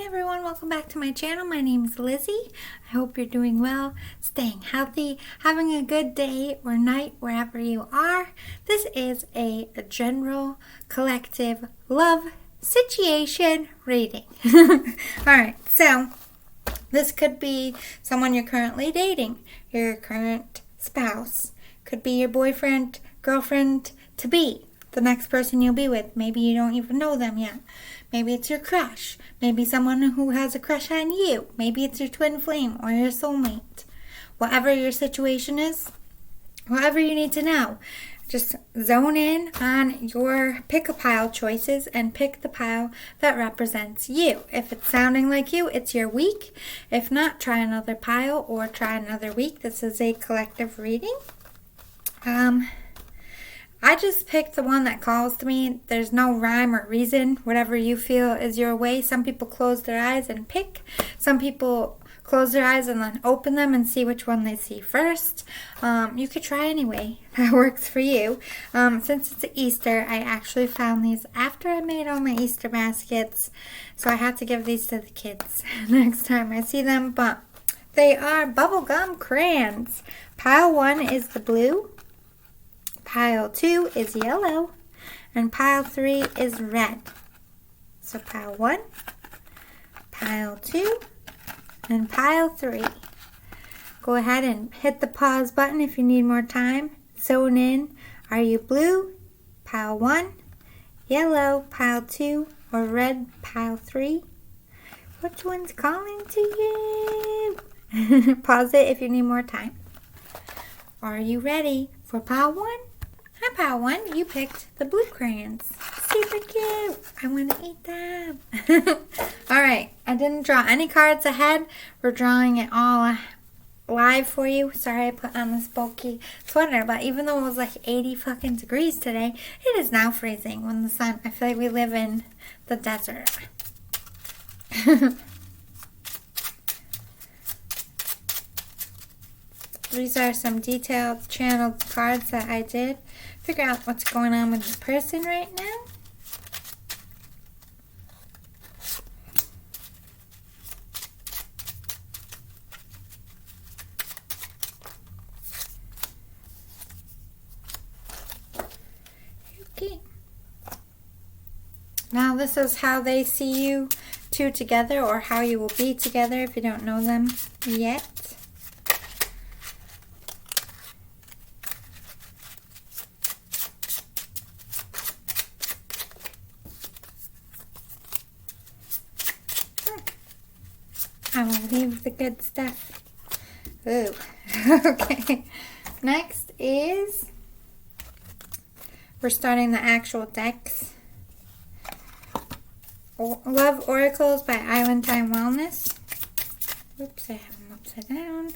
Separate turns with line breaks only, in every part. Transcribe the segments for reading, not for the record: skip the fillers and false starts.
everyone, welcome back to my channel. My name is Lizzie. I hope you're doing well, staying healthy, having a good day or night wherever you are. This is a general collective love situation reading. Alright, so this could be someone you're currently dating, your current spouse, could be your boyfriend, girlfriend to be, the next person you'll be with. Maybe you don't even know them yet. Maybe it's your crush. Maybe someone who has a crush on you. Maybe it's your twin flame or your soulmate. Whatever your situation is, whatever you need to know, just zone in on your pick-a-pile choices and pick the pile that represents you. If it's sounding like you, it's your week. If not, try another pile or try another week. This is a collective reading. I just picked the one that calls to me. There's no rhyme or reason. Whatever you feel is your way. Some people close their eyes and pick. Some people close their eyes and then open them and see which one they see first. You could try anyway. That works for you. Since it's Easter, I actually found these after I made all my Easter baskets. So I have to give these to the kids next time I see them. But they are bubblegum crayons. Pile 1 is the blue. Pile 2 is yellow, and pile 3 is red. So pile 1, pile 2, and pile 3. Go ahead and hit the pause button if you need more time. Zone in. Are you blue? Pile 1, yellow, pile 2, or red, pile 3? Which one's calling to you? Pause it if you need more time. Are you ready for pile 1? Hi, pile 1. You picked the blue crayons. Super cute. I want to eat them. Alright, I didn't draw any cards ahead. We're drawing it all live for you. Sorry I put on this bulky sweater, but even though it was like 80 fucking degrees today, it is now freezing when the sun, I feel like we live in the desert. These are some detailed channeled cards that I did. Figure out what's going on with this person right now. Okay. Now this is how they see you two together, or how you will be together if you don't know them yet. I will leave the good stuff. Ooh. Okay. Next is, we're starting the actual decks. Love Oracles by Island Time Wellness. Oops, I have them upside down.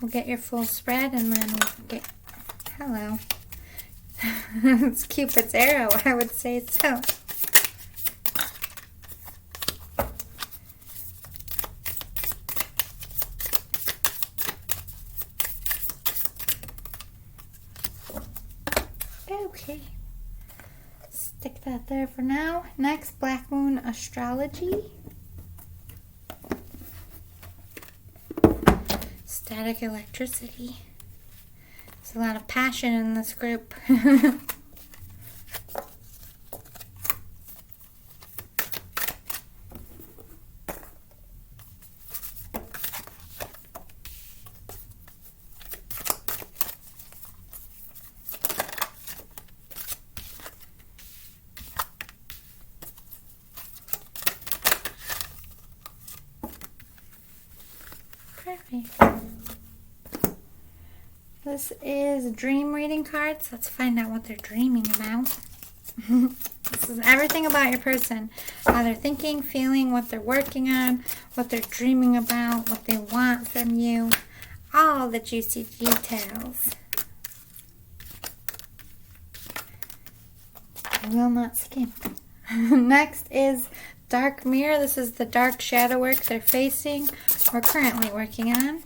We'll get your full spread and then we'll get, hello. It's Cupid's arrow, I would say so. Okay. Stick that there for now. Next, Black Moon Astrology. Static Electricity. There's a lot of passion in this group. Perfect. This is dream reading cards. Let's find out what they're dreaming about. This is everything about your person. How they're thinking, feeling, what they're working on, what they're dreaming about, what they want from you. All the juicy details. I will not skimp. Next is Dark Mirror. This is the dark shadow work they're facing or currently working on.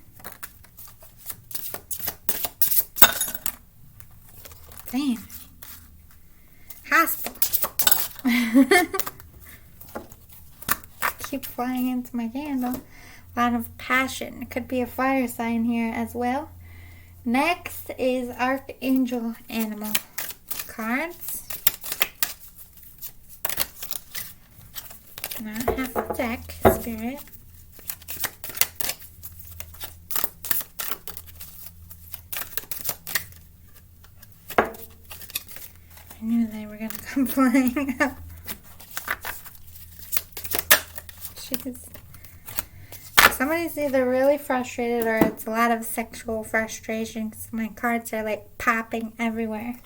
saying? Hospital. Keep flying into my candle. A lot of passion. It could be a fire sign here as well. Next is Archangel Animal cards. Not half a deck, Spirit. I knew they were going to come flying out. Jeez. Somebody's either really frustrated or it's a lot of sexual frustration because my cards are like popping everywhere.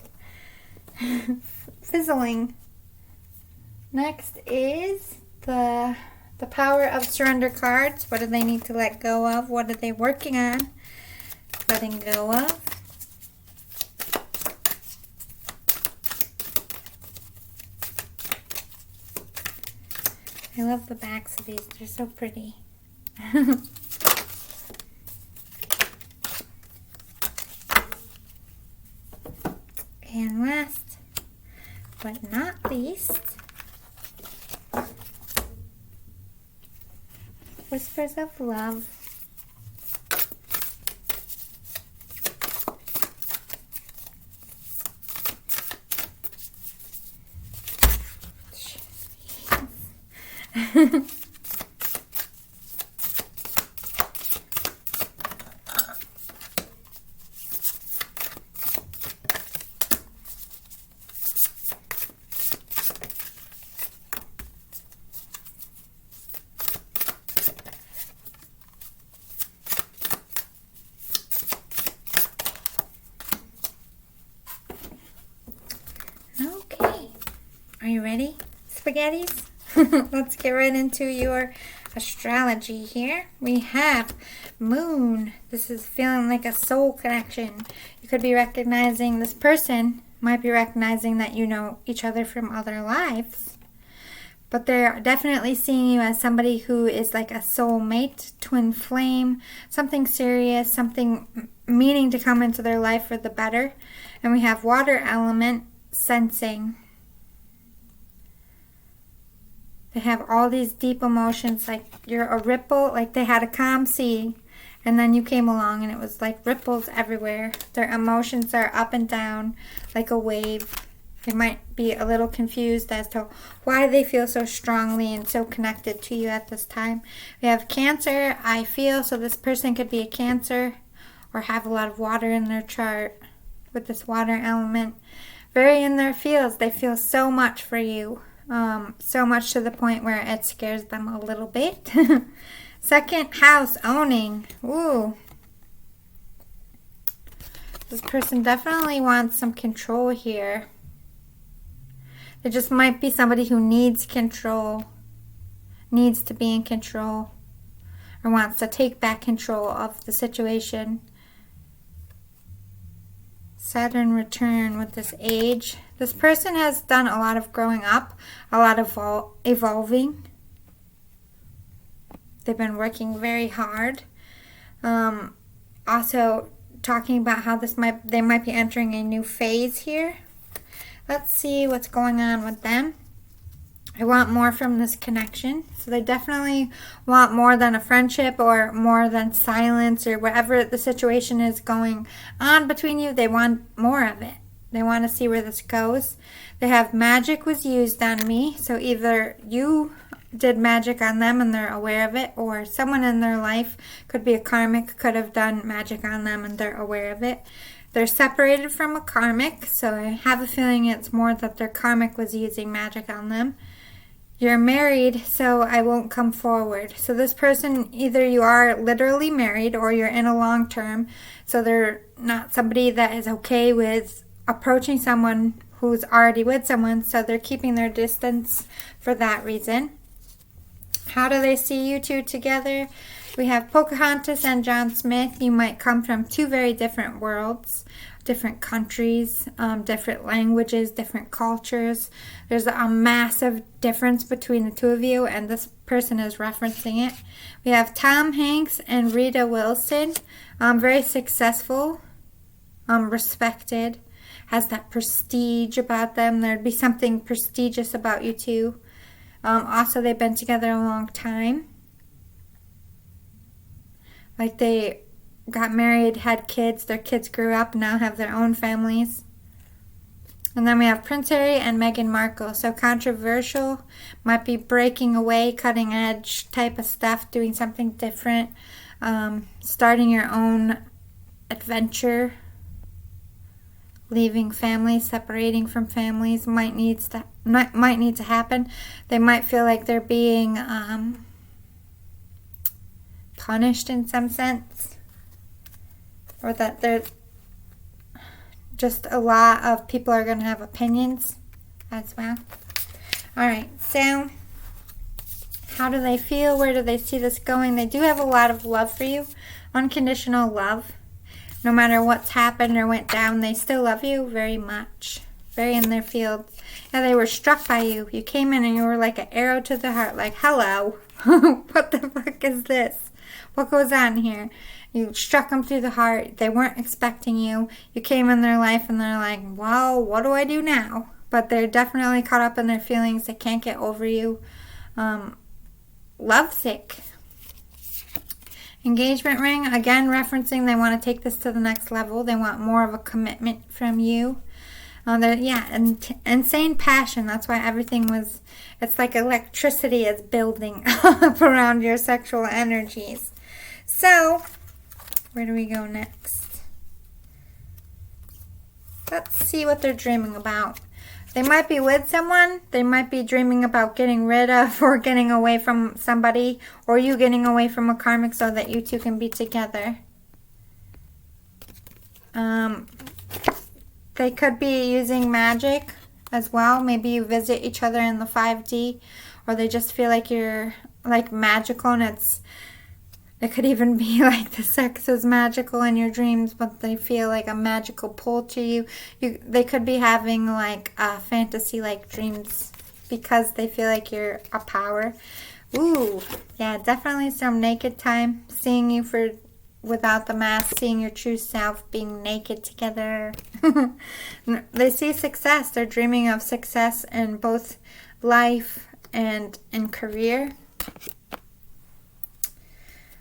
Fizzling. Next is the Power of Surrender cards. What do they need to let go of? What are they working on letting go of? I love the backs of these. They're so pretty. And last but not least, Whispers of Love. Okay, are you ready, spaghettis? Let's get right into your astrology here. We have Moon. This is feeling like a soul connection. You could be recognizing this person, might be recognizing that you know each other from other lives. But they're definitely seeing you as somebody who is like a soulmate, twin flame, something serious, something meaning to come into their life for the better. And we have water element, sensing. They have all these deep emotions, like you're a ripple, like they had a calm sea, and then you came along and it was like ripples everywhere. Their emotions are up and down like a wave. They might be a little confused as to why they feel so strongly and so connected to you at this time. We have Cancer, I feel, so this person could be a Cancer or have a lot of water in their chart with this water element. Very in their feels. They feel so much for you. So much to the point where it scares them a little bit. Second house, owning. Ooh. This person definitely wants some control here. There just might be somebody who needs control, needs to be in control, or wants to take back control of the situation. Saturn return with this age. This person has done a lot of growing up, a lot of evolving. They've been working very hard. Also talking about how they might be entering a new phase here. Let's see what's going on with them. I want more from this connection. So they definitely want more than a friendship or more than silence or whatever the situation is going on between you. They want more of it. They want to see where this goes. They have magic was used on me. So either you did magic on them and they're aware of it, or someone in their life, could be a karmic, could have done magic on them and they're aware of it. They're separated from a karmic, so I have a feeling it's more that their karmic was using magic on them. You're married, so I won't come forward. So this person, either you are literally married or you're in a long term, so they're not somebody that is okay with approaching someone who's already with someone, so they're keeping their distance for that reason. How do they see you two together? We have Pocahontas and John Smith. You might come from two very different worlds, different countries, different languages, different cultures. There's a massive difference between the two of you, and this person is referencing it. We have Tom Hanks and Rita Wilson. Very successful, respected, has that prestige about them. There'd be something prestigious about you too. Also, they've been together a long time. Like they got married, had kids, their kids grew up, now have their own families. And then we have Prince Harry and Meghan Markle. So controversial, might be breaking away, cutting edge type of stuff, doing something different, starting your own adventure, leaving families, separating from families might need to happen. They might feel like they're being punished in some sense, or that they're just a lot of people are going to have opinions as well. Alright, so how do they feel? Where do they see this going? They do have a lot of love for you. Unconditional love. No matter what's happened or went down, they still love you very much. Very in their field. Yeah, they were struck by you. You came in and you were like an arrow to the heart. Like, hello. What the fuck is this? What goes on here? You struck them through the heart. They weren't expecting you. You came in their life and they're like, well, what do I do now? But they're definitely caught up in their feelings. They can't get over you. Lovesick. Engagement ring. Again, referencing they want to take this to the next level. They want more of a commitment from you. Insane passion. That's why everything was, it's like electricity is building up around your sexual energies. So, where do we go next? Let's see what they're dreaming about. They might be with someone. They might be dreaming about getting rid of or getting away from somebody, or you getting away from a karmic so that you two can be together. They could be using magic as well. Maybe you visit each other in the 5D, or they just feel like you're like magical, and it could even be like the sex is magical in your dreams, but they feel like a magical pull to you. They could be having like fantasy like dreams because they feel like you're a power. Ooh, yeah, definitely some naked time. Seeing you without the mask, seeing your true self, being naked together. They see success. They're dreaming of success in both life and in career.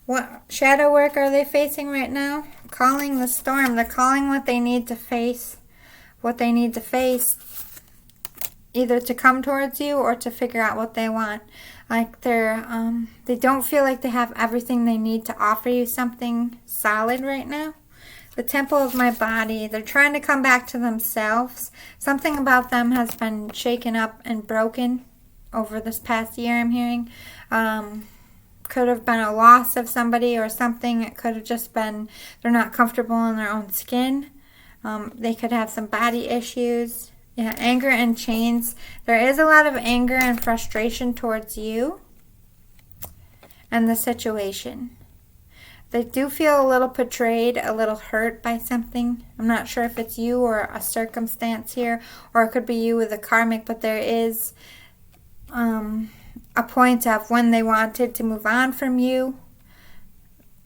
What shadow work are they facing right now? Calling the storm. They're calling what they need to face. What they need to face. Either to come towards you or to figure out what they want. Like they don't feel like they have everything they need to offer you something solid right now. The temple of my body. They're trying to come back to themselves. Something about them has been shaken up and broken over this past year, I'm hearing. Could have been a loss of somebody or something. It could have just been they're not comfortable in their own skin. They could have some body issues. Yeah, anger and chains. There is a lot of anger and frustration towards you and the situation. They do feel a little betrayed, a little hurt by something. I'm not sure if it's you or a circumstance here, or it could be you with a karmic, but there is a point of when they wanted to move on from you,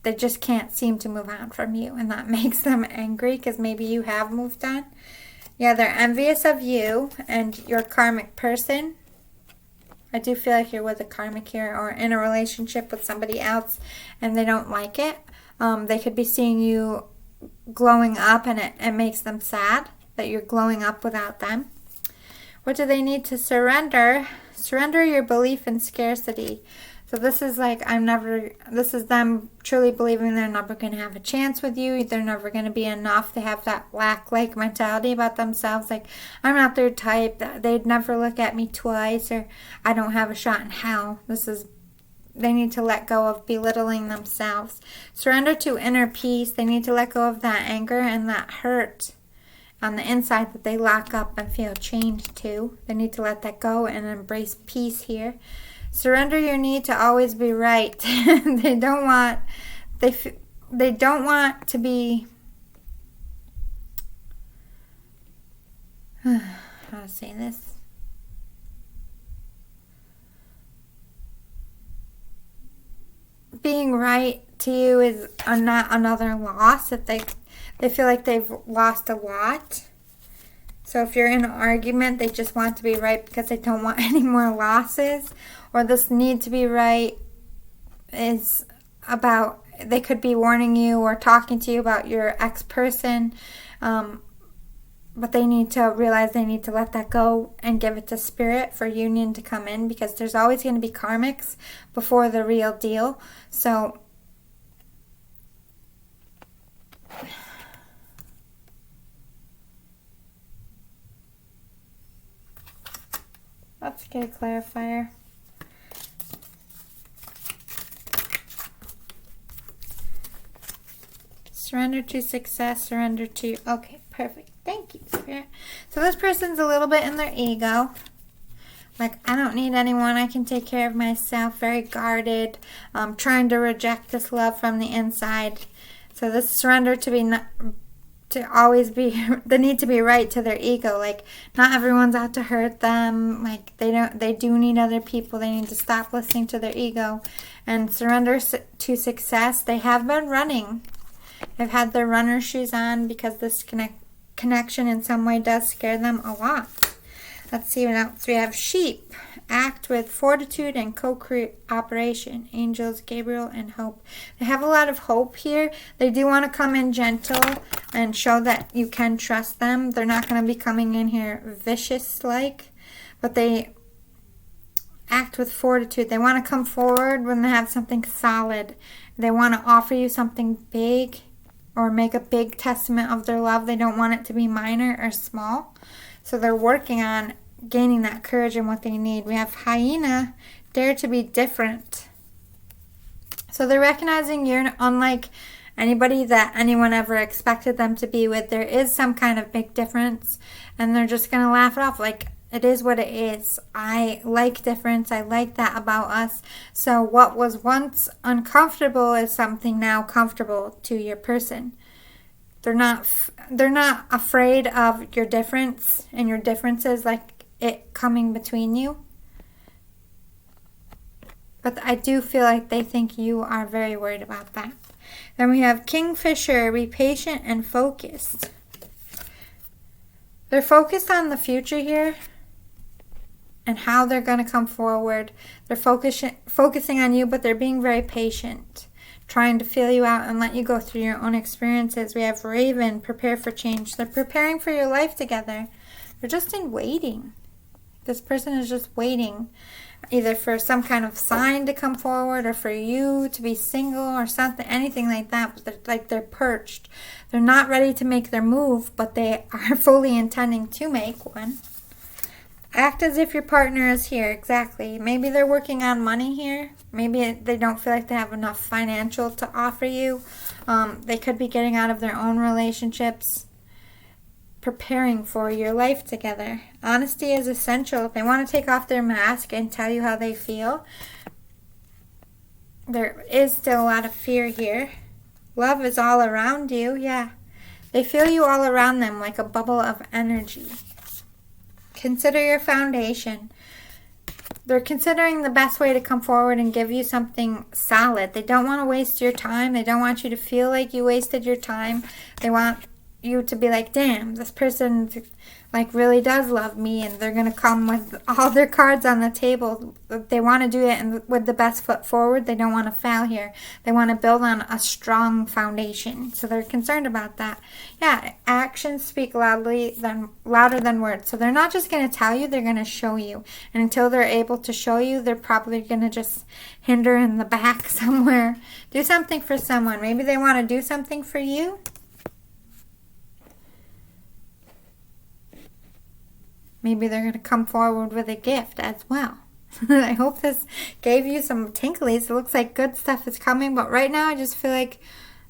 they just can't seem to move on from you, and that makes them angry because maybe you have moved on. Yeah, they're envious of you and your karmic person. I do feel like you're with a karmic here or in a relationship with somebody else and they don't like it. They could be seeing you glowing up and it makes them sad that you're glowing up without them. What do they need to surrender? Surrender your belief in scarcity. So this is like, this is them truly believing they're never going to have a chance with you. They're never going to be enough. They have that lack-like mentality about themselves. Like, I'm not their type. They'd never look at me twice, or I don't have a shot in hell. They need to let go of belittling themselves. Surrender to inner peace. They need to let go of that anger and that hurt on the inside that they lock up and feel chained to. They need to let that go and embrace peace here. Surrender your need to always be right. They don't want to be how to say this? Being right to you is not another loss. If they feel like they've lost a lot. So if you're in an argument, they just want to be right because they don't want any more losses. Or this need to be right is about, they could be warning you or talking to you about your ex-person. But they need to realize they need to let that go and give it to spirit for union to come in, because there's always going to be karmics before the real deal. So let's get a clarifier. Surrender to success, surrender to... Okay, perfect. Thank you, Spirit. So this person's a little bit in their ego. Like, I don't need anyone. I can take care of myself. Very guarded. Trying to reject this love from the inside. So this surrender to always be... the need to be right to their ego. Like, not everyone's out to hurt them. Like, they do need other people. They need to stop listening to their ego. And surrender to success. They have been running. They've had their runner shoes on because this connection in some way does scare them a lot. Let's see what else we have. Sheep. Act with fortitude and co-cooperation. Angels, Gabriel, and hope. They have a lot of hope here. They do want to come in gentle and show that you can trust them. They're not going to be coming in here vicious-like, but they act with fortitude. They want to come forward when they have something solid. They want to offer you something big or make a big testament of their love. They don't want it to be minor or small. So they're working on gaining that courage and what they need. We have hyena, dare to be different. So they're recognizing you're unlike anybody that anyone ever expected them to be with. There is some kind of big difference, and they're just going to laugh it off like, it is what it is. I like difference. I like that about us. So what was once uncomfortable is something now comfortable to your person. They're not afraid of your difference and your differences, like it coming between you. But I do feel like they think you are very worried about that. Then we have Kingfisher, be patient and focused. They're focused on the future here and how they're going to come forward. They're focusing on you, but they're being very patient, trying to feel you out and let you go through your own experiences. We have Raven, prepare for change. They're preparing for your life together. They're just in waiting. This person is just waiting, either for some kind of sign to come forward or for you to be single or something, anything like that. But they're perched. They're not ready to make their move, but they are fully intending to make one. Act as if your partner is here. Exactly. Maybe they're working on money here. Maybe they don't feel like they have enough financial to offer you. They could be getting out of their own relationships, preparing for your life together. Honesty is essential. If they want to take off their mask and tell you how they feel, there is still a lot of fear here. Love is all around you. Yeah. They feel you all around them like a bubble of energy. Consider your foundation. They're considering the best way to come forward and give you something solid. They don't want to waste your time. They don't want you to feel like you wasted your time. They want you to be like, damn, this person like really does love me, and they're going to come with all their cards on the table. They want to do it with the best foot forward. They don't want to fail here. They want to build on a strong foundation. So they're concerned about that. Yeah, actions speak louder than words. So they're not just going to tell you, they're going to show you. And until they're able to show you, they're probably going to just hinder in the back somewhere. Do something for someone. Maybe they want to do something for you. Maybe they're going to come forward with a gift as well. I hope this gave you some tinklies. It looks like good stuff is coming. But right now I just feel like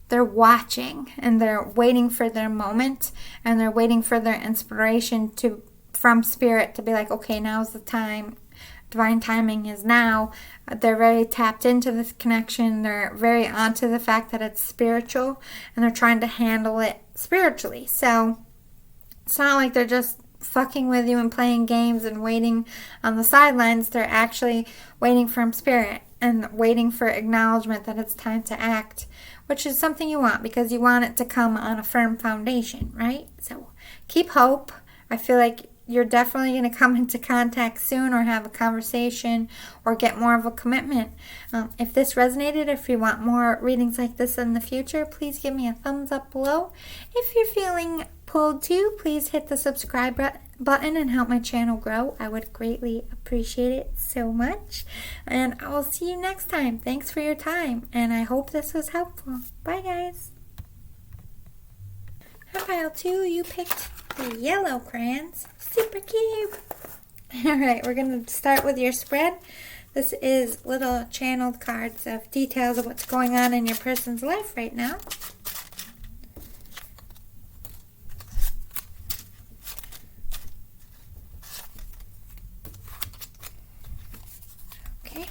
they're watching and they're waiting for their moment. And they're waiting for their inspiration from spirit to be like, okay, now's the time. Divine timing is now. They're very tapped into this connection. They're very onto the fact that it's spiritual. And they're trying to handle it spiritually. So it's not like they're just fucking with you and playing games and waiting on the sidelines. They're actually waiting from spirit and waiting for acknowledgement that it's time to act, which is something you want because you want it to come on a firm foundation, right? So keep hope. I feel like you're definitely going to come into contact soon or have a conversation or get more of a commitment. If this resonated, if you want more readings like this in the future, please give me a thumbs up below. If you're feeling pulled to, please hit the subscribe button and help my channel grow. I would greatly appreciate it so much. And I will see you next time. Thanks for your time, and I hope this was helpful. Bye, guys. Pile 2, you picked the yellow crayons. Super cute. Alright, we're going to start with your spread. This is little channeled cards of details of what's going on in your person's life right now. Okay.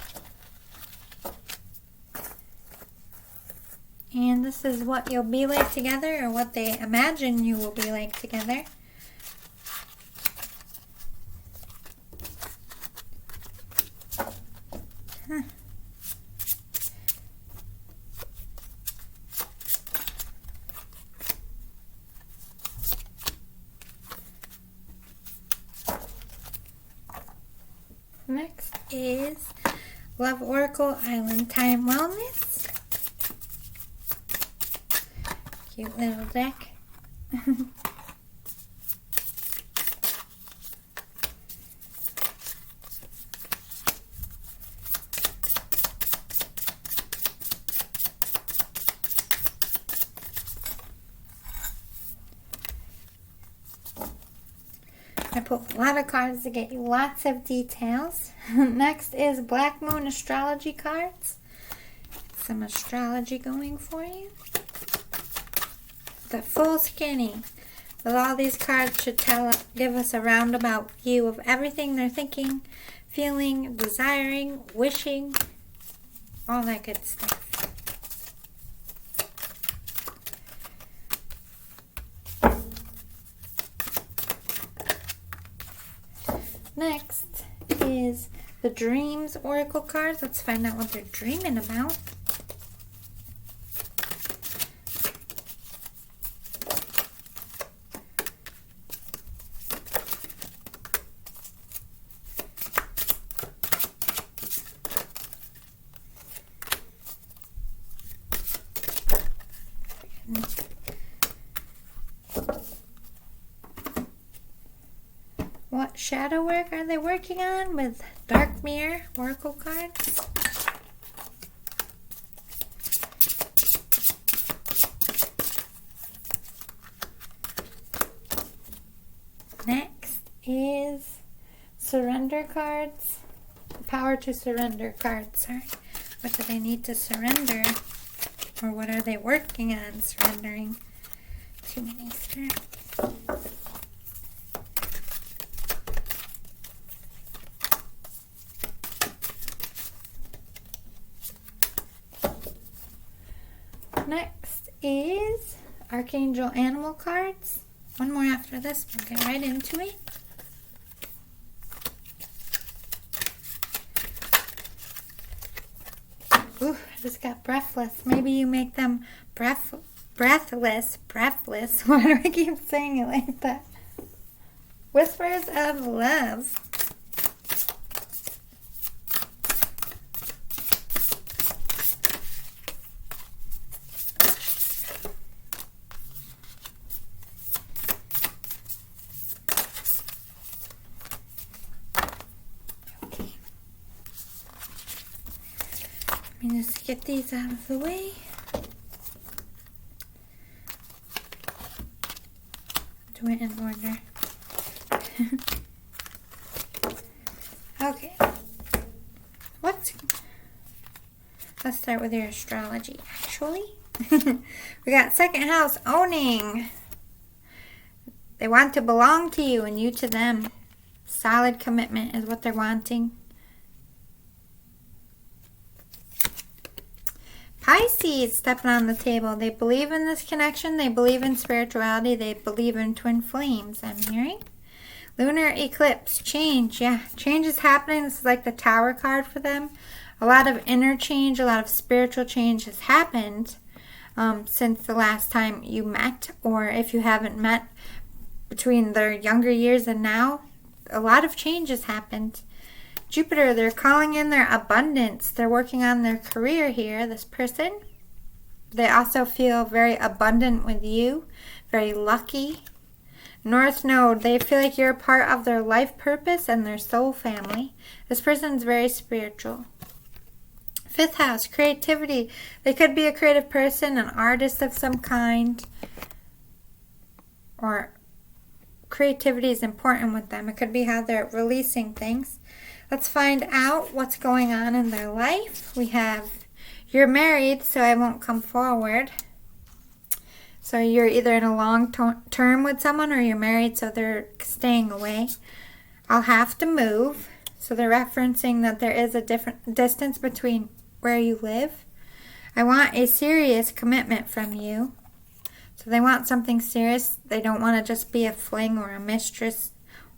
And this is what you'll be like together, or what they imagine you will be like together. Next is Love Oracle Island Time Wellness. Cute little deck. I pulled a lot of cards to get you lots of details. Next is Black Moon Astrology cards. Some astrology going for you. The full skinny. With all these cards should give us a roundabout view of everything they're thinking, feeling, desiring, wishing, all that good stuff. Next is the Dreams Oracle cards. Let's find out what they're dreaming about. What shadow work are they working on with Dark Mirror Oracle cards? Next is Surrender cards. The Power to Surrender cards. Sorry. What do they need to surrender? Or what are they working on surrendering? Too many stirrups. Next is Archangel Animal cards. One more after this. We'll get right into it. Ooh, I just got breathless. Maybe you make them breathless. Why do I keep saying it like that? Whispers of Love. Let me just get these out of the way. Do it in order. Okay. Let's start with your astrology, actually. We got second house owning. They want to belong to you and you to them. Solid commitment is what they're wanting. Pisces stepping on the table. They believe in this connection. They believe in spirituality. They believe in twin flames, I'm hearing. Lunar eclipse. Change. Yeah, change is happening. This is like the Tower card for them. A lot of inner change, a lot of spiritual change has happened since the last time you met. Or if you haven't met, between their younger years and now, a lot of changes happened. Jupiter, they're calling in their abundance. They're working on their career here, this person. They also feel very abundant with you, very lucky. North Node, they feel like you're a part of their life purpose and their soul family. This person's very spiritual. Fifth house, creativity. They could be a creative person, an artist of some kind. Or creativity is important with them. It could be how they're releasing things. Let's find out what's going on in their life. We have, you're married, so I won't come forward. So you're either in a long term with someone or you're married, so they're staying away. I'll have to move. So they're referencing that there is a different distance between where you live. I want a serious commitment from you. So they want something serious. They don't want to just be a fling or a mistress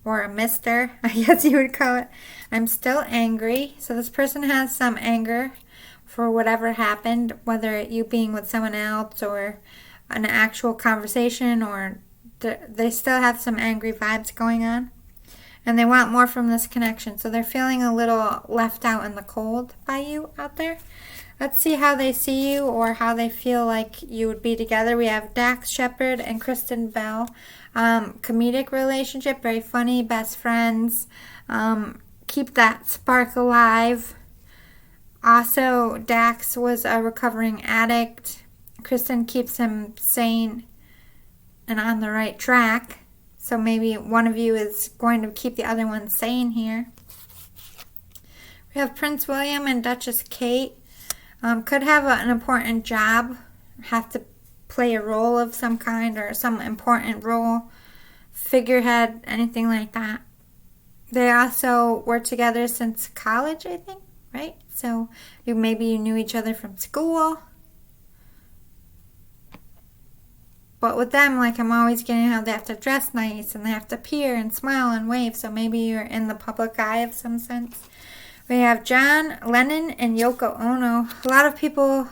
or a mister, I guess you would call it. I'm still angry. So this person has some anger for whatever happened, whether you being with someone else or an actual conversation, or they still have some angry vibes going on. And they want more from this connection. So they're feeling a little left out in the cold by you out there. Let's see how they see you or how they feel like you would be together. We have Dax Shepard and Kristen Bell. Comedic relationship, very funny, best friends. Keep that spark alive. Also, Dax was a recovering addict. Kristen keeps him sane and on the right track. So maybe one of you is going to keep the other one sane here. We have Prince William and Duchess Kate. Could have an important job, have to play a role of some kind or some important role, figurehead, anything like that. They also were together since college, I think, right? So maybe you knew each other from school. But with them, like, I'm always getting how they have to dress nice and they have to appear and smile and wave. So maybe you're in the public eye of some sense. We have John Lennon and Yoko Ono. A lot of people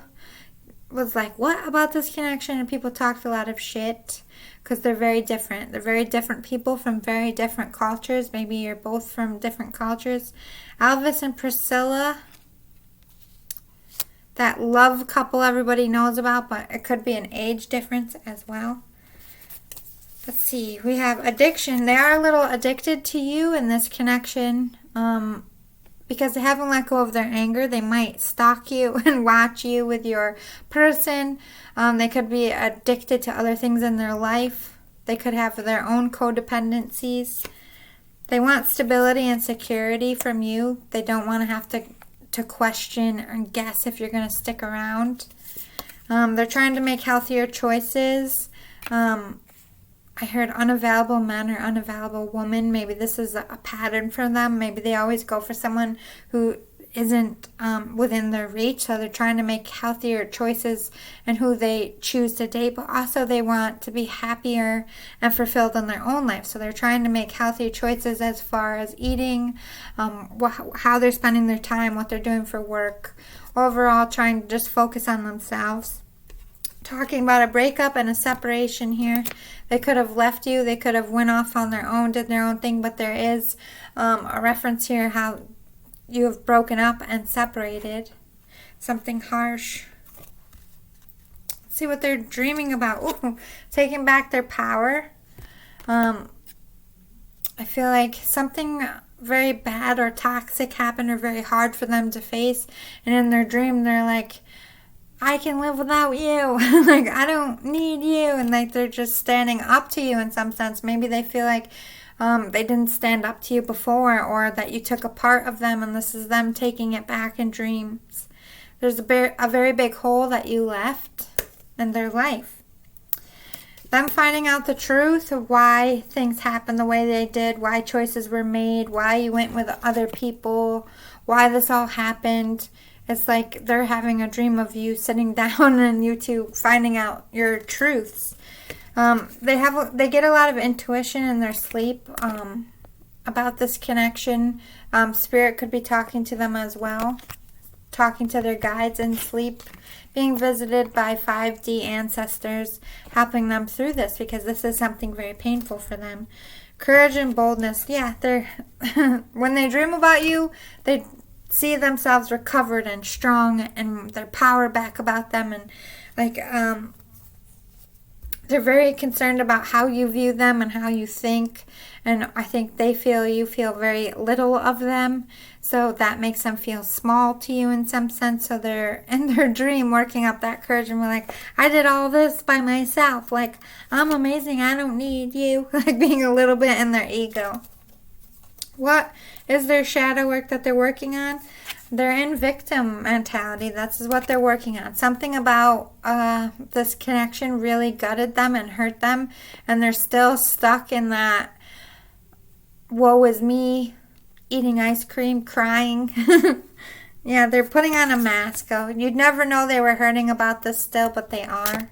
was like, what about this connection? And people talked a lot of shit because they're very different. They're very different people from very different cultures. Maybe you're both from different cultures. Elvis and Priscilla. That love couple everybody knows about, but it could be an age difference as well. Let's see. We have addiction. They are a little addicted to you in this connection. Because they haven't let go of their anger, they might stalk you and watch you with your person. They could be addicted to other things in their life. They could have their own codependencies. They want stability and security from you. They don't want to have to question and guess if you're going to stick around. They're trying to make healthier choices. I heard unavailable man or unavailable woman. Maybe this is a pattern for them. Maybe they always go for someone who isn't within their reach. So they're trying to make healthier choices in who they choose to date. But also they want to be happier and fulfilled in their own life. So they're trying to make healthier choices as far as eating, how they're spending their time, what they're doing for work. Overall, trying to just focus on themselves. Talking about a breakup and a separation here. They could have left you. They could have went off on their own, did their own thing. But there is a reference here how you have broken up and separated. Something harsh. Let's see what they're dreaming about. Ooh, taking back their power. I feel like something very bad or toxic happened or very hard for them to face. And in their dream, they're like, I can live without you. Like, I don't need you. And like, they're just standing up to you in some sense. Maybe they feel like they didn't stand up to you before, or that you took a part of them and this is them taking it back in dreams. There's a very big hole that you left in their life. Them finding out the truth of why things happened the way they did, why choices were made, why you went with other people, why this all happened. It's like they're having a dream of you sitting down and you two finding out your truths. They get a lot of intuition in their sleep about this connection. Spirit could be talking to them as well. talking to their guides in sleep, being visited by 5D ancestors, helping them through this because this is something very painful for them. Courage and boldness. Yeah, they're when they dream about you, they see themselves recovered and strong and their power back about them, and they're very concerned about how you view them and how you think, and I think they feel you feel very little of them, so that makes them feel small to you in some sense. So they're in their dream working up that courage and we're like, I did all this by myself, like I'm amazing, I don't need you, like being a little bit in their ego. What is their shadow work that they're working on? They're in victim mentality. That's what they're working on. Something about this connection really gutted them and hurt them, and they're still stuck in that woe is me, eating ice cream, crying. Yeah, they're putting on a mask. You'd never know they were hurting about this still, but they are.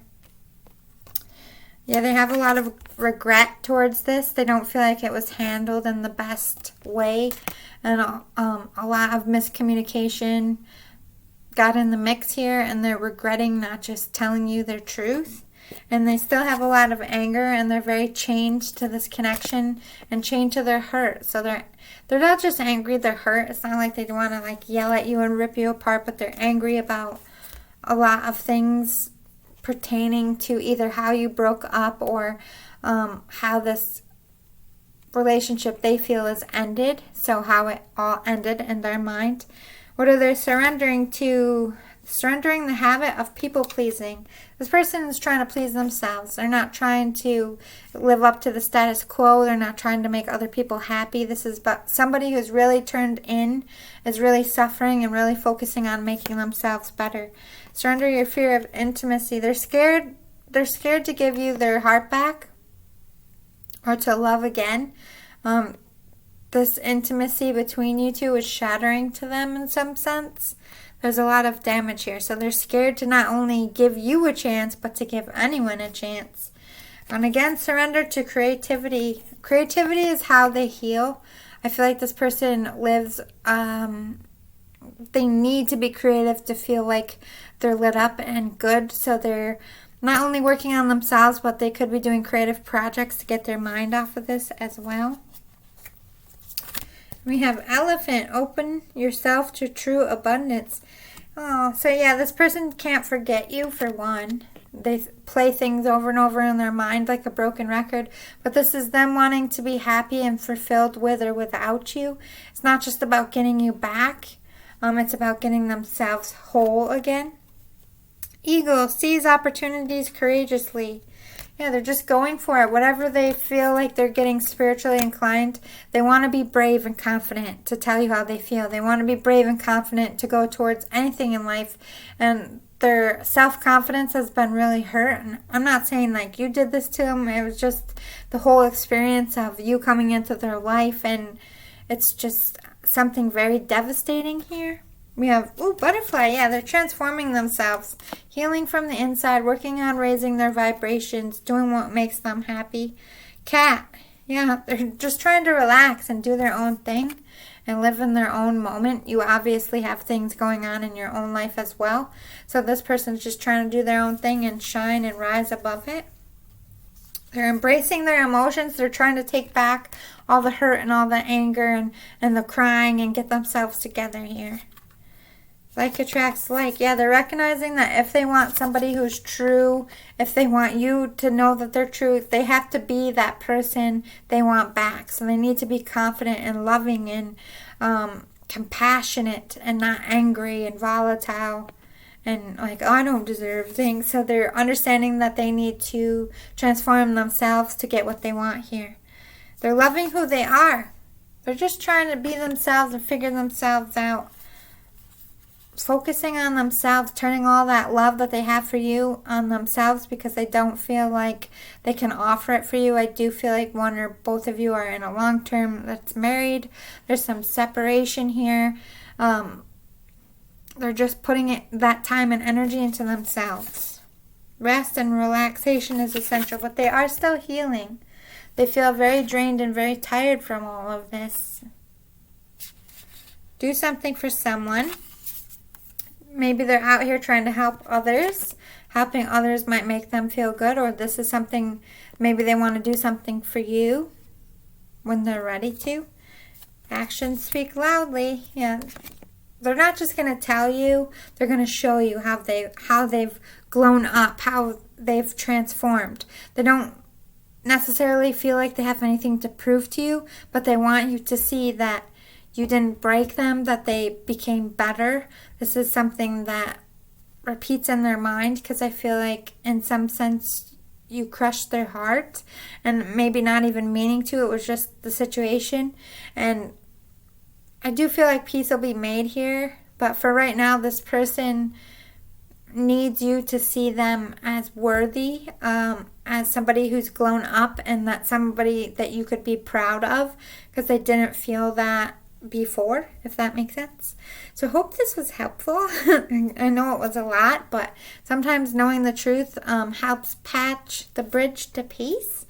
Yeah, they have a lot of regret towards this. They don't feel like it was handled in the best way. And a lot of miscommunication got in the mix here. And they're regretting not just telling you their truth. And they still have a lot of anger. And they're very chained to this connection and chained to their hurt. So they're not just angry, they're hurt. It's not like they want to like yell at you and rip you apart. But they're angry about a lot of things pertaining to either how you broke up or how this relationship they feel is ended. So how it all ended in their mind. What are they surrendering to? Surrendering the habit of people pleasing. This person is trying to please themselves. They're not trying to live up to the status quo. They're not trying to make other people happy. This is but somebody who's really turned in, is really suffering and really focusing on making themselves better. Surrender your fear of intimacy. They're scared. They're scared to give you their heart back or to love again. This intimacy between you two is shattering to them in some sense. There's a lot of damage here. So they're scared to not only give you a chance, but to give anyone a chance. And again, surrender to creativity. Creativity is how they heal. I feel like this person lives, they need to be creative to feel like they're lit up and good. So they're not only working on themselves, but they could be doing creative projects to get their mind off of this as well. We have elephant. Open yourself to true abundance. Oh, so yeah, this person can't forget you for one. They play things over and over in their mind like a broken record. But this is them wanting to be happy and fulfilled with or without you. It's not just about getting you back. It's about getting themselves whole again. Eagle. Seize opportunities courageously. Yeah, they're just going for it. Whatever they feel like they're getting spiritually inclined, they want to be brave and confident to tell you how they feel. They want to be brave and confident to go towards anything in life. And their self-confidence has been really hurt. And I'm not saying like you did this to them. It was just the whole experience of you coming into their life. And it's just something very devastating here. We have, butterfly. Yeah, they're transforming themselves. Healing from the inside, working on raising their vibrations, doing what makes them happy. Cat. Yeah, they're just trying to relax and do their own thing and live in their own moment. You obviously have things going on in your own life as well. So this person's just trying to do their own thing and shine and rise above it. They're embracing their emotions. They're trying to take back all the hurt and all the anger and the crying and get themselves together here. Like attracts like. Yeah, they're recognizing that if they want somebody who's true, if they want you to know that they're true, they have to be that person they want back. So they need to be confident and loving and compassionate and not angry and volatile and like, I don't deserve things. So they're understanding that they need to transform themselves to get what they want here. They're loving who they are. They're just trying to be themselves and figure themselves out. Focusing on themselves, turning all that love that they have for you on themselves because they don't feel like they can offer it for you. I do feel like one or both of you are in a long term that's married. There's some separation here. They're just putting that time and energy into themselves. Rest and relaxation is essential, but they are still healing. They feel very drained and very tired from all of this. Do something for someone. maybe they're out here trying to help others. Helping others might make them feel good, or this is something, maybe they want to do something for you when they're ready to. Actions speak loudly. Yeah. They're not just going to tell you, they're going to show you how they've grown up, how they've transformed. They don't necessarily feel like they have anything to prove to you, but they want you to see that you didn't break them, that they became better. This is something that repeats in their mind, because I feel like in some sense you crushed their heart, and maybe not even meaning to. It was just the situation. And I do feel like peace will be made here, but for right now, this person needs you to see them as worthy, as somebody who's grown up, and that somebody that you could be proud of, because they didn't feel that before, if that makes sense. So I hope this was helpful. I know it was a lot, but sometimes knowing the truth helps patch the bridge to peace.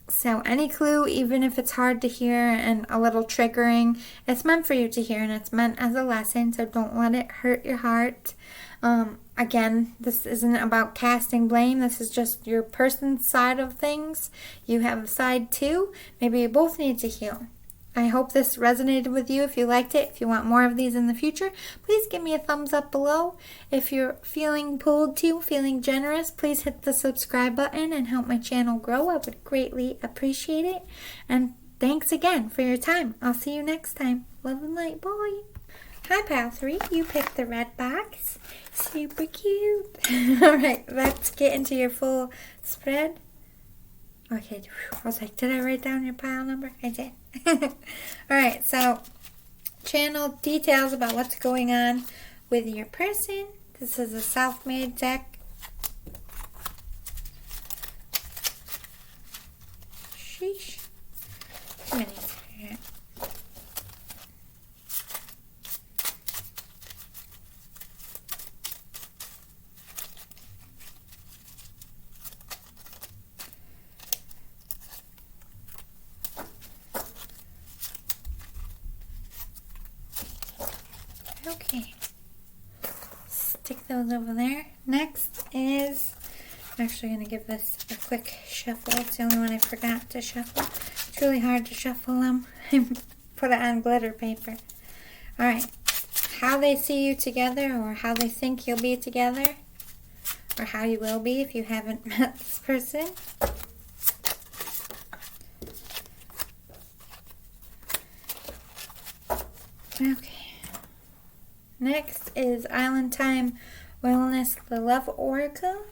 So any clue, even if it's hard to hear and a little triggering, it's meant for you to hear, and it's meant as a lesson, so don't let it hurt your heart. Again, this isn't about casting blame. This is just your person's side of things. You have a side too. Maybe you both need to heal. I hope this resonated with you. If you liked it, if you want more of these in the future, please give me a thumbs up below. If you're feeling pulled to, feeling generous, please hit the subscribe button and help my channel grow. I would greatly appreciate it. And thanks again for your time. I'll see you next time. Love and light, boy. Hi, Pal 3. You picked the red box. Super cute. All right, let's get into your full spread. Okay, I was like, did I write down your pile number? I did. Alright, so channel details about what's going on with your person. This is a self-made deck. Sheesh. Mini spirit. Okay, stick those over there. Next is, I'm actually going to give this a quick shuffle. It's the only one I forgot to shuffle. It's really hard to shuffle them. Put it on glitter paper. Alright, how they see you together, or how they think you'll be together, or how you will be if you haven't met this person. Okay. Next is Island Time Wellness, the Love Oracle.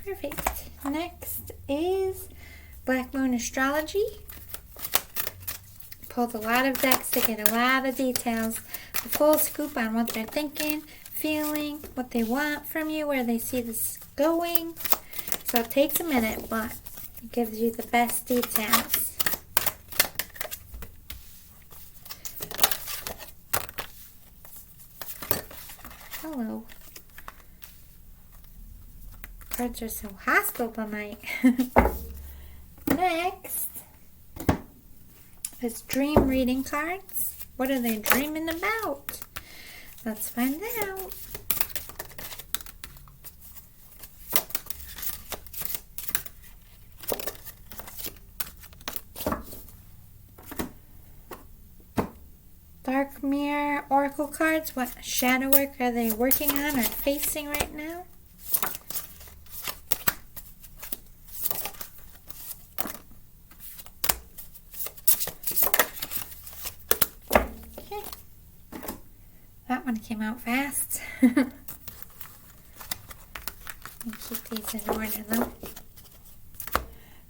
Perfect. Next is Black Moon Astrology. Pulled a lot of decks to get a lot of details. The full scoop on what they're thinking, feeling, what they want from you, where they see this going. So it takes a minute, but it gives you the best details. Hello. Cards are so hostile tonight. Next is dream reading cards. What are they dreaming about? Let's find out. Dark Mirror Oracle cards. What shadow work are they working on or facing right now? That one came out fast. Keep these in order though.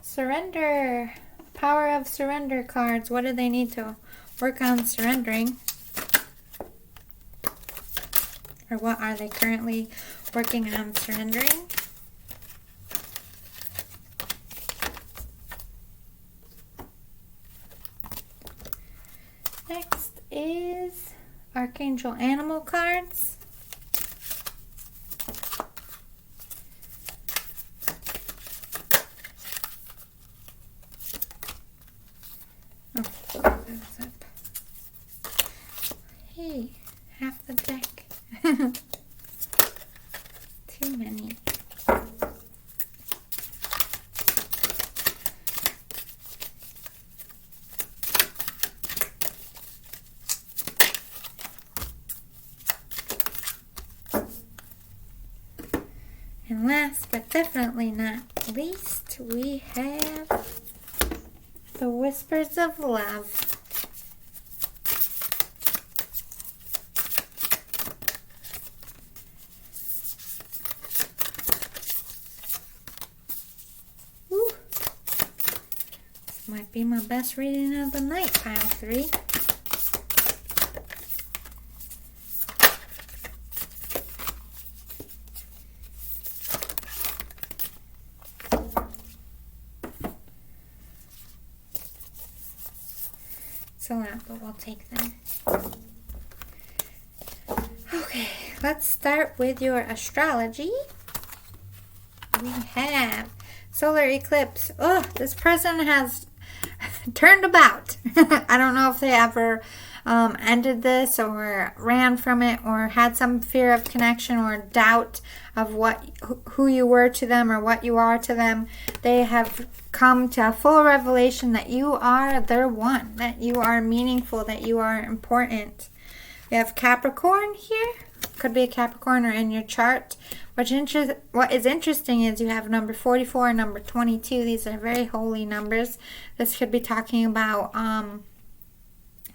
Surrender. Power of Surrender cards. What do they need to work on surrendering? Or what are they currently working on surrendering? Next is Archangel Animal cards. Hey, half the deck. Too many. And last but definitely not least, we have the Whispers of Love. Ooh. This might be my best reading of the night, pile 3. A lot, but we'll take them. Okay, let's start with your astrology. We have solar eclipse. Oh, this person has turned about. I don't know if they ever ended this or ran from it or had some fear of connection or doubt of who you were to them or what you are to them. They have come to a full revelation that you are their one, that you are meaningful, that you are important. We have Capricorn here. Could be a Capricorn or in your chart. What is interesting is you have number 44 and number 22. These are very holy numbers. This could be talking about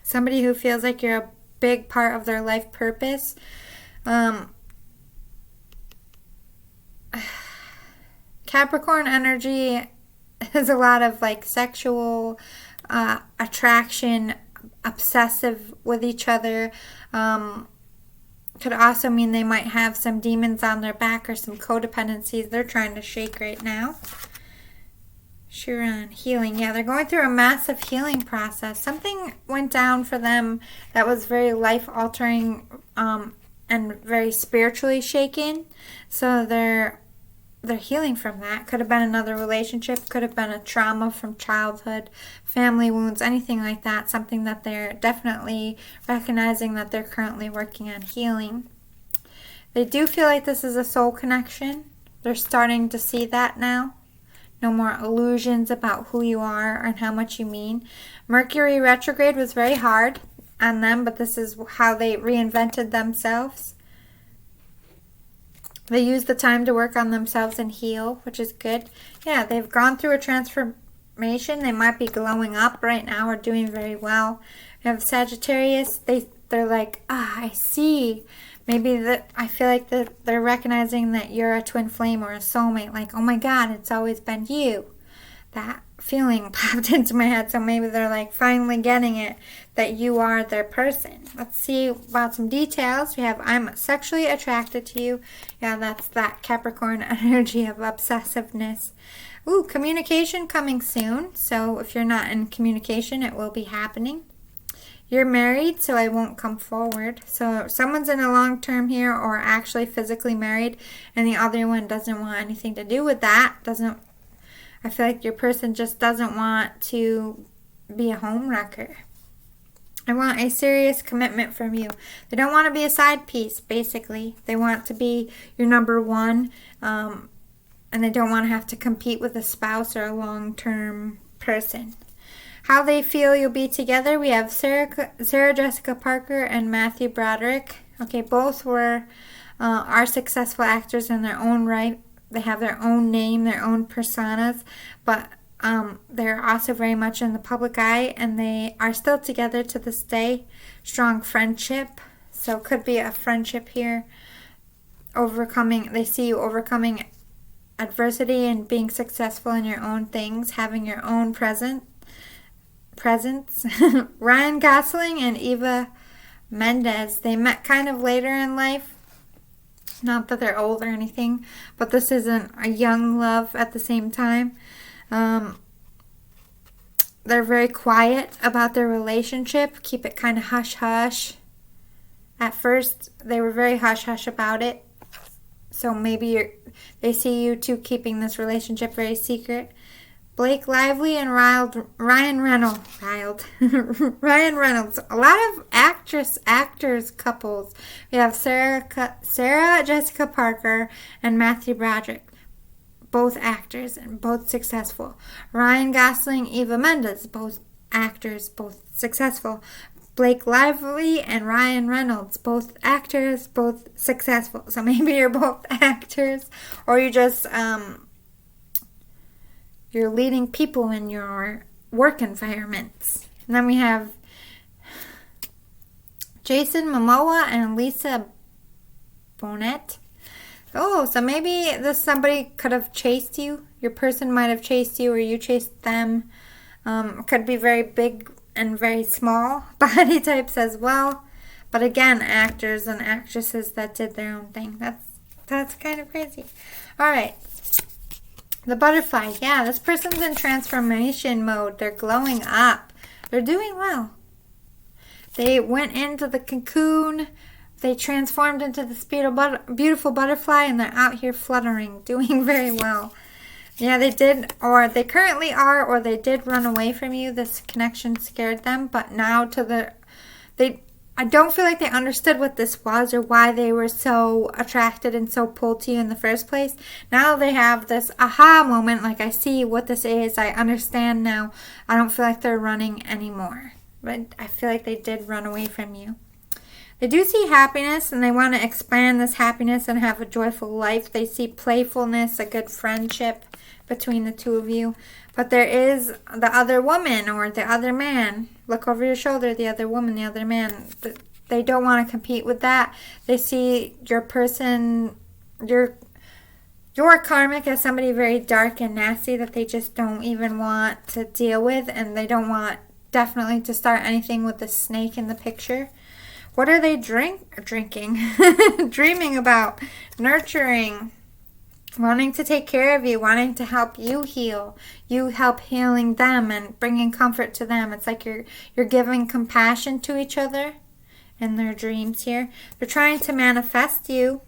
somebody who feels like you're a big part of their life purpose. Capricorn energy is a lot of like sexual attraction, obsessive with each other. Could also mean they might have some demons on their back or some codependencies they're trying to shake right now. Chiron, healing. Yeah, they're going through a massive healing process. Something went down for them that was very life-altering and very spiritually shaken. So they're healing from that. Could have been another relationship. Could have been a trauma from childhood, family wounds, anything like that. Something that they're definitely recognizing that they're currently working on healing. They do feel like this is a soul connection. They're starting to see that now. No more illusions about who you are and how much you mean. Mercury retrograde was very hard on them, but this is how they reinvented themselves. They use the time to work on themselves and heal, which is good. Yeah, they've gone through a transformation. They might be glowing up right now or doing very well. We have Sagittarius. They're like, I see. Maybe I feel like they're recognizing that you're a twin flame or a soulmate. Like, oh my God, it's always been you. That feeling popped into my head. So maybe they're like finally getting it, that you are their person. Let's see about some details. We have, I'm sexually attracted to you. Yeah, that's that Capricorn energy of obsessiveness. Ooh, communication coming soon. So if you're not in communication, it will be happening. You're married, so I won't come forward. So someone's in a long term here or actually physically married, and the other one doesn't want anything to do with that. I feel like your person just doesn't want to be a home wrecker. I want a serious commitment from you. They don't want to be a side piece, basically. They want to be your number one, and they don't want to have to compete with a spouse or a long-term person. How they feel you'll be together. We have Sarah Jessica Parker and Matthew Broderick. Okay, both are successful actors in their own right. They have their own name, their own personas, but they're also very much in the public eye, and they are still together to this day. Strong friendship. So it could be a friendship here. They see you overcoming adversity and being successful in your own things, having your own presence. Ryan Gosling and Eva Mendes, they met kind of later in life. Not that they're old or anything, but this isn't a young love at the same time. They're very quiet about their relationship. Keep it kind of hush-hush. At first, they were very hush-hush about it. So maybe they see you two keeping this relationship very secret. Blake Lively and Ryan Reynolds. Ryan Reynolds. A lot of actors couples. We have Sarah Jessica Parker and Matthew Broderick. Both actors and both successful. Ryan Gosling, Eva Mendes. Both actors, both successful. Blake Lively and Ryan Reynolds. Both actors, both successful. So maybe you're both actors, or you just... you're leading people in your work environments. And then we have Jason Momoa and Lisa Bonet. Oh, so maybe somebody could have chased you. Your person might have chased you, or you chased them. Could be very big and very small body types as well. But again, actors and actresses that did their own thing. That's kind of crazy. All right. The butterfly, yeah, this person's in transformation mode. They're glowing up. They're doing well. They went into the cocoon. They transformed into this beautiful butterfly, and they're out here fluttering, doing very well. Yeah, they did, or they currently are, or they did run away from you. This connection scared them, but now I don't feel like they understood what this was or why they were so attracted and so pulled to you in the first place. Now they have this aha moment, like I see what this is, I understand now. I don't feel like they're running anymore. But I feel like they did run away from you. They do see happiness, and they want to expand this happiness and have a joyful life. They see playfulness, a good friendship between the two of you. But there is the other woman or the other man. Look over your shoulder, the other woman, the other man. They don't want to compete with that. They see your person, your karmic as somebody very dark and nasty that they just don't even want to deal with. And they don't want definitely to start anything with the snake in the picture. What are they drinking? Dreaming about, nurturing, wanting to take care of you, wanting to help you heal. You help healing them and bringing comfort to them. It's like you're giving compassion to each other in their dreams here. They're trying to manifest you,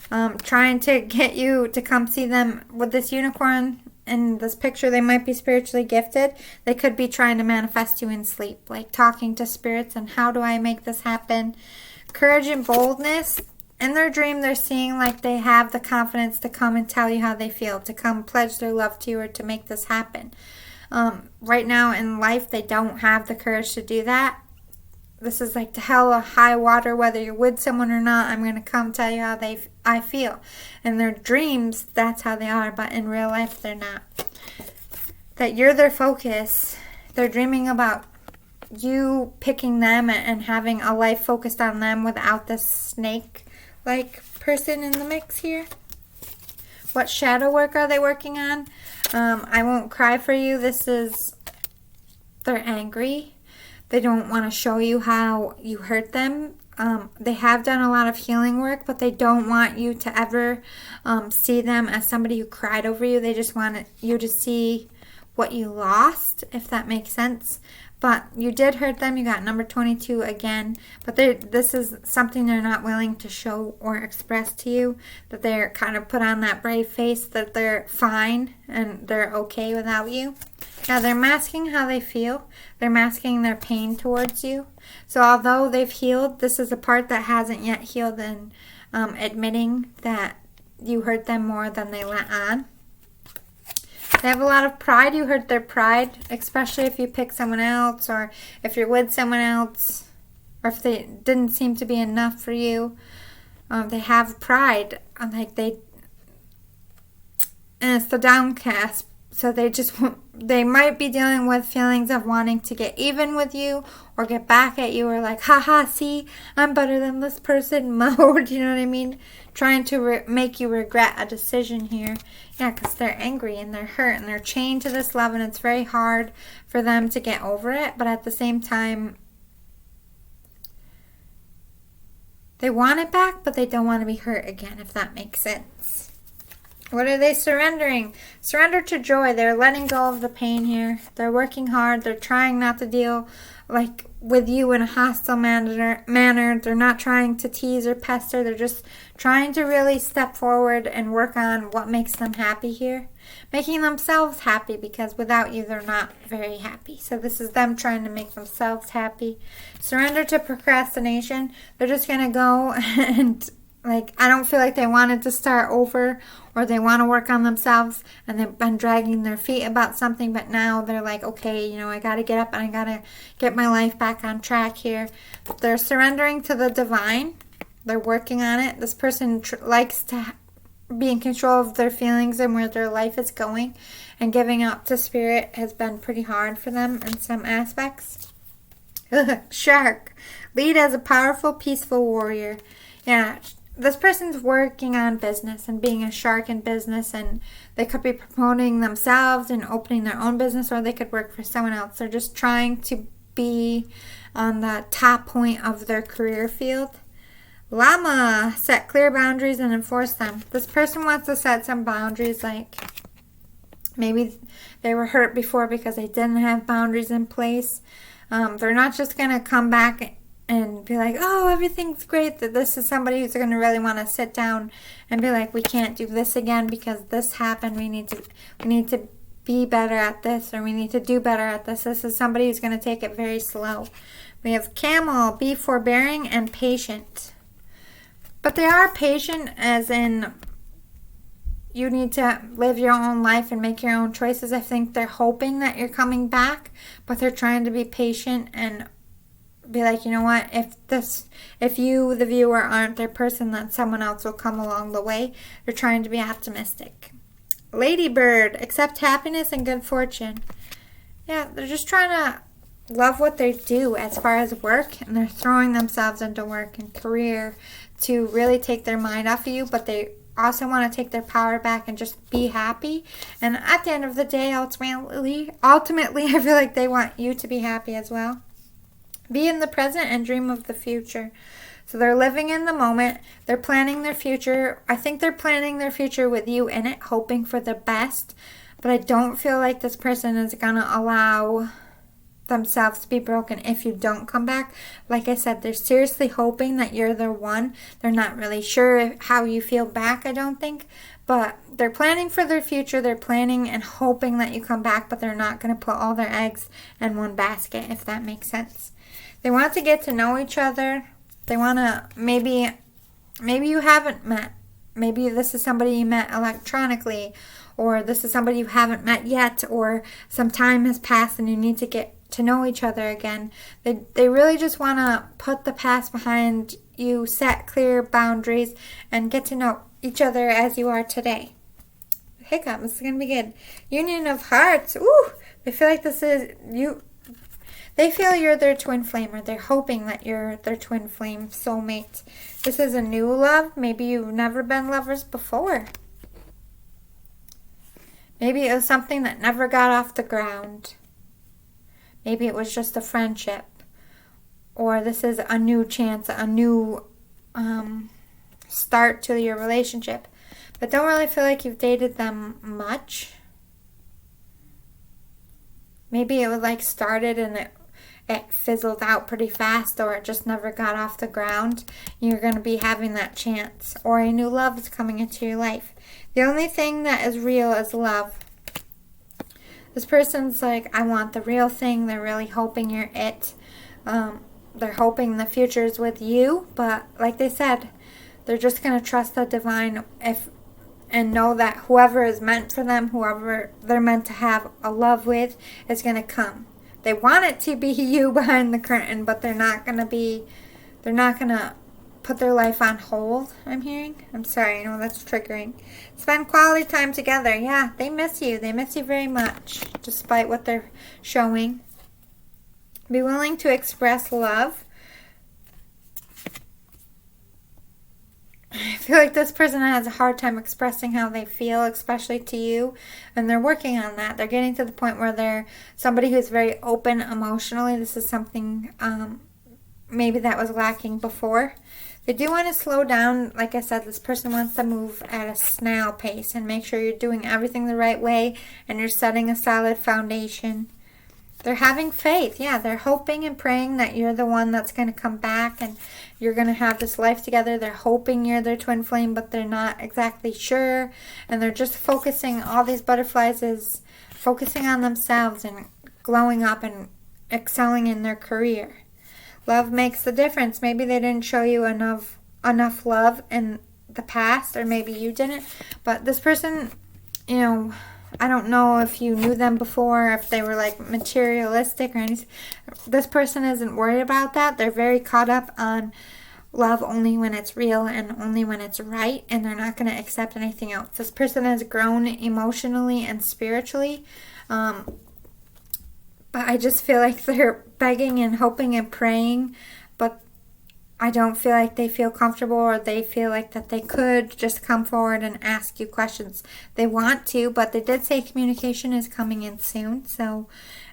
trying to get you to come see them with this unicorn. In this picture, they might be spiritually gifted. They could be trying to manifest you in sleep, like talking to spirits and how do I make this happen? Courage and boldness. In their dream, they're seeing like they have the confidence to come and tell you how they feel, to come pledge their love to you or to make this happen. Right now in life, they don't have the courage to do that. This is like to hell or high water, whether you're with someone or not. I'm going to come tell you how I feel. In their dreams, that's how they are, but in real life, they're not. That you're their focus. They're dreaming about you picking them and having a life focused on them without this snake-like person in the mix here. What shadow work are they working on? I won't cry for you. They're angry. They don't want to show you how you hurt them. They have done a lot of healing work, but they don't want you to ever see them as somebody who cried over you. They just want you to see what you lost, if that makes sense. But you did hurt them. You got number 22 again. But this is something they're not willing to show or express to you. That they're kind of put on that brave face that they're fine and they're okay without you. Now they're masking how they feel. They're masking their pain towards you. So although they've healed, this is a part that hasn't yet healed in admitting that you hurt them more than they let on. They have a lot of pride. You hurt their pride, especially if you pick someone else or if you're with someone else or if they didn't seem to be enough for you. They have pride. And it's the downcast. So they might be dealing with feelings of wanting to get even with you or get back at you or like, haha, see, I'm better than this person mode. You know what I mean? Trying to make you regret a decision here. Yeah, because they're angry and they're hurt and they're chained to this love and it's very hard for them to get over it. But at the same time, They want it back, but they don't want to be hurt again, if that makes sense. What are they surrendering? Surrender to joy. They're letting go of the pain here. They're working hard. They're trying not to deal with you in a hostile manner. They're not trying to tease or pester. They're just trying to really step forward and work on what makes them happy here. Making themselves happy, because without you, they're not very happy. So this is them trying to make themselves happy. Surrender to procrastination. They're just going to go and I don't feel like they wanted to start over, or they want to work on themselves and they've been dragging their feet about something, but now they're like, okay, I got to get up and I got to get my life back on track here. They're surrendering to the divine. They're working on it. This person likes to be in control of their feelings and where their life is going, and giving up to spirit has been pretty hard for them in some aspects. Shark. Lead as a powerful, peaceful warrior. Yeah, this person's working on business and being a shark in business, and they could be promoting themselves and opening their own business, or they could work for someone else. They're just trying to be on the top point of their career field. Llama. Set clear boundaries and enforce them. This person wants to set some boundaries, maybe they were hurt before because they didn't have boundaries in place. They're not just going to come back and be like, oh, everything's great. That this is somebody who's going to really want to sit down and be like, we can't do this again because this happened. We need to be better at this, or we need to do better at this. This is somebody who's going to take it very slow. We have Camel. Be forbearing and patient. But they are patient, as in you need to live your own life and make your own choices. I think they're hoping that you're coming back, but they're trying to be patient and be like, you know what, if you, the viewer, aren't their person, then someone else will come along the way. They're trying to be optimistic. Ladybird. Accept happiness and good fortune. Yeah, they're just trying to love what they do as far as work, and they're throwing themselves into work and career to really take their mind off of you, but they also want to take their power back and just be happy. And at the end of the day, ultimately, I feel like they want you to be happy as well. Be in the present and dream of the future. So they're living in the moment. They're planning their future. I think they're planning their future with you in it, hoping for the best. But I don't feel like this person is going to allow themselves to be broken if you don't come back. Like I said, they're seriously hoping that you're their one. They're not really sure how you feel back, I don't think. But they're planning for their future. They're planning and hoping that you come back, but they're not going to put all their eggs in one basket, if that makes sense. They want to get to know each other. They want to, maybe you haven't met. Maybe this is somebody you met electronically, or this is somebody you haven't met yet, or some time has passed and you need to get to know each other again. They really just want to put the past behind you, set clear boundaries, and get to know each other as you are today. Hiccup, this is going to be good. Union of Hearts. Ooh, they feel like this is you. They feel you're their twin flame, or they're hoping that you're their twin flame soulmate. This is a new love. Maybe you've never been lovers before. Maybe it was something that never got off the ground. Maybe it was just a friendship. Or this is a new chance, a new start to your relationship. But don't really feel like you've dated them much. Maybe it was started and it fizzled out pretty fast, or it just never got off the ground. You're going to be having that chance, or a new love is coming into your life. The only thing that is real is love. This person's like, I want the real thing. They're really hoping you're it. They're hoping the future is with you, but like they said, they're just going to trust the divine and know that whoever is meant for them, whoever they're meant to have a love with, is going to come. They want it to be you behind the curtain, but they're not going to put their life on hold, I'm hearing. I'm sorry, I know that's triggering. Spend quality time together. Yeah, they miss you. They miss you very much, despite what they're showing. Be willing to express love. I feel like this person has a hard time expressing how they feel, especially to you, and they're working on that. They're getting to the point where they're somebody who's very open emotionally. This is something maybe that was lacking before. They do want to slow down. Like I said, this person wants to move at a snail pace and make sure you're doing everything the right way and you're setting a solid foundation. They're having faith. Yeah, they're hoping and praying that you're the one that's going to come back and you're going to have this life together. They're hoping you're their twin flame, but they're not exactly sure. And they're just focusing, all these butterflies is focusing on themselves and glowing up and excelling in their career. Love makes the difference. Maybe they didn't show you enough love in the past, or maybe you didn't. But this person, I don't know if you knew them before, if they were like materialistic or anything. This person isn't worried about that. They're very caught up on love only when it's real and only when it's right, and they're not going to accept anything else. This person has grown emotionally and spiritually, but I just feel like they're begging and hoping and praying, but I don't feel like they feel comfortable, or they feel like that they could just come forward and ask you questions. They want to, but they did say communication is coming in soon, so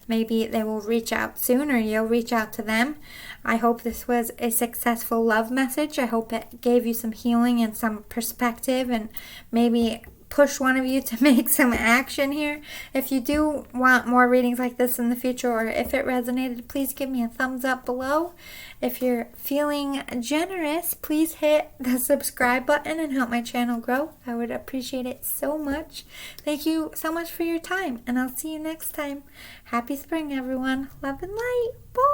maybe they will reach out soon, or you'll reach out to them. I hope this was a successful love message. I hope it gave you some healing and some perspective, and maybe push one of you to make some action here. If you do want more readings like this in the future, or if it resonated, please give me a thumbs up below. If you're feeling generous, please hit the subscribe button and help my channel grow. I would appreciate it so much. Thank you so much for your time, and I'll see you next time. Happy spring, everyone. Love and light. Bye.